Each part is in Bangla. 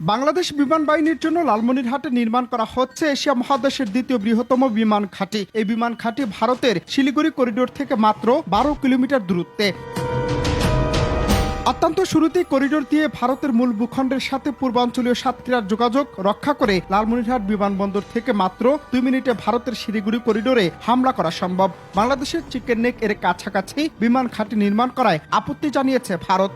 বাংলাদেশ বিমান বাহিনীর জন্য লালমনিরহাটে নির্মাণ করা হচ্ছে এশিয়া মহাদেশের দ্বিতীয় বৃহত্তম বিমান ঘাঁটি। এই বিমান ঘাঁটি ভারতের শিলিগুড়ি করিডোর থেকে মাত্র 12 কিলোমিটার দূরত্বে। অত্যন্ত শুরুতেই করিডোর দিয়ে ভারতের মূল ভূখণ্ডের সাথে পূর্বাঞ্চলীয় সাতক্ষীরার যোগাযোগ রক্ষা করে লালমনিরহাট বিমানবন্দর থেকে মাত্র 2 মিনিটে ভারতের শিলিগুড়ি করিডোরে হামলা করা সম্ভব। বাংলাদেশের চিকেন নেক এর কাছাকাছি বিমান ঘাঁটি নির্মাণ করায় আপত্তি জানিয়েছে ভারত।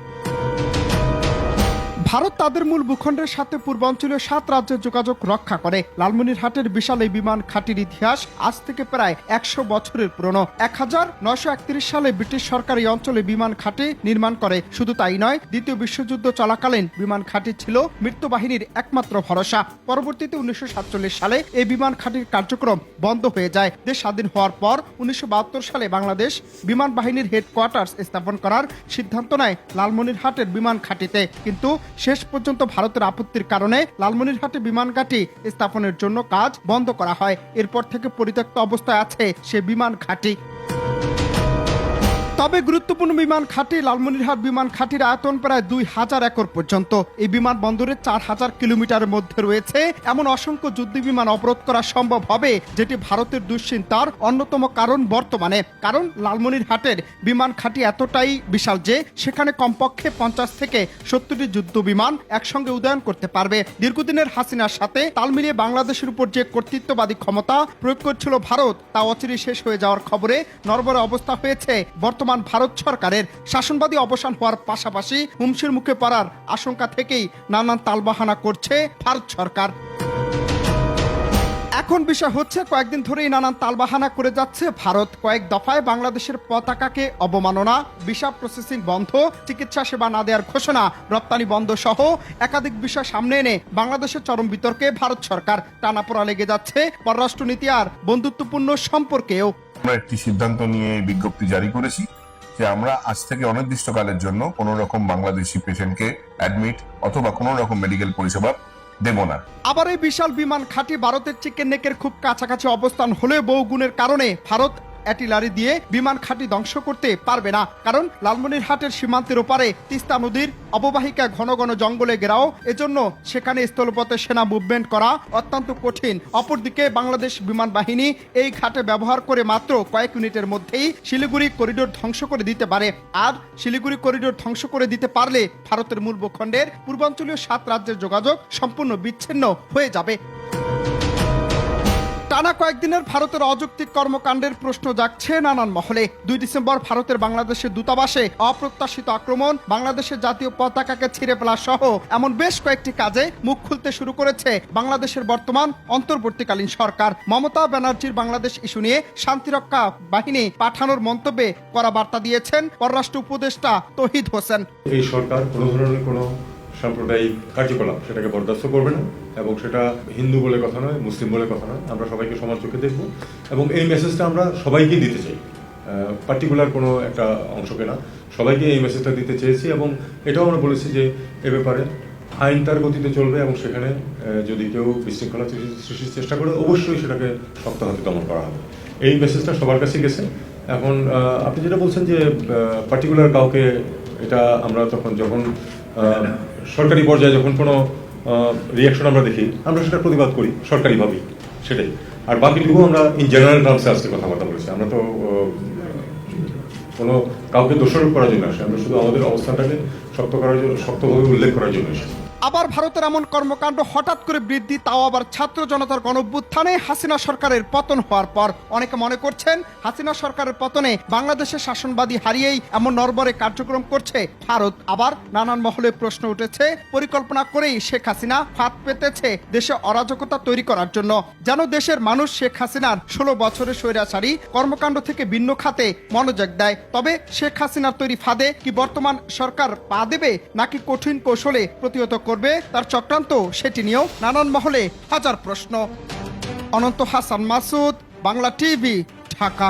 ভারত তাদের মূল ভূখণ্ডের সাথে পূর্বাঞ্চলীয় 7 রাজ্যের যোগাযোগ রক্ষা করে। লালমনিরহাটের বিশাল এই বিমান ঘাঁটির ইতিহাস আজ থেকে প্রায় 100 বছরের পুরনো। 1931 সালে ব্রিটিশ সরকার এই অঞ্চলে বিমান ঘাঁটি নির্মাণ করে। শুধু তাই নয়, দ্বিতীয় বিশ্বযুদ্ধ চলাকালীন বিমান ঘাঁটি ছিল মৃত্যু বাহিনীর একমাত্র ভরসা। পরবর্তীতে 1947 সালে এই বিমান ঘাঁটির কার্যক্রম বন্ধ হয়ে যায়। দেশ স্বাধীন হওয়ার পর 1972 সালে বাংলাদেশ বিমান বাহিনীর হেডকোয়ার্টার্স স্থাপন করার সিদ্ধান্ত নেয় লালমনিরহাটের বিমান ঘাঁটিতে। কিন্তু শেষ পর্যন্ত ভারতের আপত্তির কারণে লালমনিরহাটে বিমান ঘাঁটি স্থাপনের জন্য কাজ বন্ধ করা হয়। এরপর থেকে পরিত্যক্ত অবস্থায় আছে সে বিমান ঘাঁটি। তবে গুরুত্বপূর্ণ বিমান ঘাঁটি লালমনিরহাট বিমান ঘাঁটির আয়তন প্রায় 2000 একর পর্যন্ত। এই বিমানবন্দরে 4000 কিলোমিটারের মধ্যে রয়েছে এমন অসংখ্য যুদ্ধ বিমান অবরোধ করা সম্ভব হবে, যেটি ভারতের দুশ্চিন্তার অন্যতম কারণ বর্তমানে। কারণ লালমনিরহাটের বিমান ঘাঁটি এতটাই বিশাল যে সেখানে কমপক্ষে 50 থেকে 70টি যুদ্ধ বিমান একসঙ্গে উদয়ন করতে পারবে। দীর্ঘদিনের হাসিনার সাথে তাল মিলিয়ে বাংলাদেশের উপর যে কর্তৃত্ববাদী ক্ষমতা প্রয়োগ করছিল ভারত, তা অচিরেই শেষ হয়ে যাওয়ার খবরে নড়বড়ে অবস্থা হয়েছে বর্তমান ভারত সরকারের। শাসনবাদী অবসান হওয়ার পাশাপাশি হুমকির মুখে পড়ার আশঙ্কা থেকেই নানান তালবাহানা করছে ভারত সরকার। এখন বিষয় হচ্ছে, কয়েকদিন ধরেই নানান তালবাহানা করে যাচ্ছে ভারত। কয়েক দফায় বাংলাদেশের পতাকাকে অবমাননা, ভিসা প্রসেসিং বন্ধ, চিকিৎসা সেবা না দেওয়ার ঘোষণা, রপ্তানি বন্ধ সহ একাধিক বিষয় সামনে এনে বাংলাদেশের চরম বিতর্কে ভারত সরকার। টানাপোড়া লেগে যাচ্ছে পররাষ্ট্রনীতি আর বন্ধুত্বপূর্ণ সম্পর্কেও। আমরা একটি সিদ্ধান্ত নিয়ে বিজ্ঞপ্তি জারি করেছি যে আমরা আজ থেকে অনির্দিষ্টকালের জন্য কোনো রকম বাংলাদেশি পেশেন্টকে অ্যাডমিট অথবা কোনো রকম মেডিকেল পরিষেবা দেব না। আবার এই বিশাল বিমান ঘাঁটি ভারতের চিকেন নেকের খুব কাছাকাছি অবস্থান হলেও বহু গুণের কারণে ভারত অ্যাটিলারি দিয়ে বিমান ঘাঁটি ধ্বংস করতে পারবে না। কারণ লালমনিরহাটের সীমান্তের ওপারে তিস্তা নদীর অববাহিকা ঘন ঘন জঙ্গলে ঘেরাও, এজন্য সেখানে স্থলপথে সেনা মুভমেন্ট করা অত্যন্ত কঠিন। অপরদিকে বাংলাদেশ বিমান বাহিনী এই ঘাটে ব্যবহার করে মাত্র কয়েক মিনিটের মধ্যেই শিলিগুড়ি করিডোর ধ্বংস করে দিতে পারে। আর শিলিগুড়ি করিডোর ধ্বংস করে দিতে পারলে ভারতের মূল ভূখণ্ডের পূর্বাঞ্চলীয় 7 রাজ্যের যোগাযোগ সম্পূর্ণ বিচ্ছিন্ন হয়ে যাবে। টানা কয়েকদিনের ভারতের অযৌক্তিক কর্মকাণ্ডের প্রশ্ন জাগছে নানান মহলে। 2 ডিসেম্বর ভারতের বাংলাদেশের দূতাবাসে অপ্রত্যাশিত আক্রমণ, বাংলাদেশের জাতীয় পতাকাকে ছিঁড়ে ফেলা সহ এমন বেশ কয়েকটি কাজে মুখ খুলতে শুরু করেছে বাংলাদেশের বর্তমান অন্তর্বর্তীকালীন সরকার। মমতা ব্যানার্জির বাংলাদেশ ইস্যু নিয়ে শান্তিরক্ষা বাহিনী পাঠানোর মন্তব্যে কড়া বার্তা দিয়েছেন পররাষ্ট্র উপদেষ্টা তৌহিদ হোসেন। এই সরকার কোনো ধরনের কোনো সাম্প্রদায়িক কার্যকলাপ সেটাকে বরদাস্ত করবে না, এবং সেটা হিন্দু বলে কথা নয়, মুসলিম বলে কথা নয়। আমরা সবাইকে সমান চোখে দেখব, এবং এই মেসেজটা আমরা সবাইকেই দিতে চাই, পার্টিকুলার কোনো একটা অংশকে না, সবাইকে এই মেসেজটা দিতে চেয়েছি। এবং এটাও আমরা বলেছি যে এ ব্যাপারে আইন তার গতিতে চলবে, এবং সেখানে যদি কেউ বিশৃঙ্খলা সৃষ্টির চেষ্টা করে অবশ্যই সেটাকে শক্ত হাতে দমন করা হবে। এই মেসেজটা সবার কাছে গেছে। এখন আপনি যেটা বলছেন যে পার্টিকুলার কাউকে, এটা আমরা যখন সরকারি পর্যায়ে যখন কোনো রিয়াকশন আমরা দেখি, আমরা সেটা প্রতিবাদ করি সরকারিভাবেই, সেটাই। আর বাকিটুকু আমরা ইন জেনারেল টার্মসে আজকে কথাবার্তা বলেছি। আমরা তো কোনো কাউকে দোষারোপ করার জন্য আসি, আমরা শুধু আমাদের অবস্থানটাকে শক্তভাবে উল্লেখ করার জন্য এসেছি। আবার ভারতের এমন কর্মকাণ্ড হঠাৎ করে বৃদ্ধি, তাও আবার ছাত্র জনতার গণঅভ্যুত্থানে হাসিনা সরকারের পতন হওয়ার পর। অনেকে মনে করছেন হাসিনা সরকারের পতনে বাংলাদেশের শাসনবাদী হারিয়েই এমন নড়বড়ে কার্যক্রম করছে ভারত। আবার নানান মহলে প্রশ্ন উঠেছে, পরিকল্পনা করেই শেখ হাসিনা ফাঁদ পেতেছে দেশে অরাজকতা তৈরি করার জন্য, যেন দেশের মানুষ শেখ হাসিনার 16 বছরের স্বৈরাচারী কর্মকাণ্ড থেকে ভিন্ন খাতে মনোযোগ দেয়। তবে শেখ হাসিনার তৈরি ফাঁদে কি বর্তমান সরকার পা দেবে, নাকি কঠিন কৌশলে প্রতিহত করবে তার চক্রান্ত, সেটি নিয়েও নানান মহলে হাজার প্রশ্ন। অনন্ত হাসান মাসুদ, বাংলা টিভি, ঢাকা।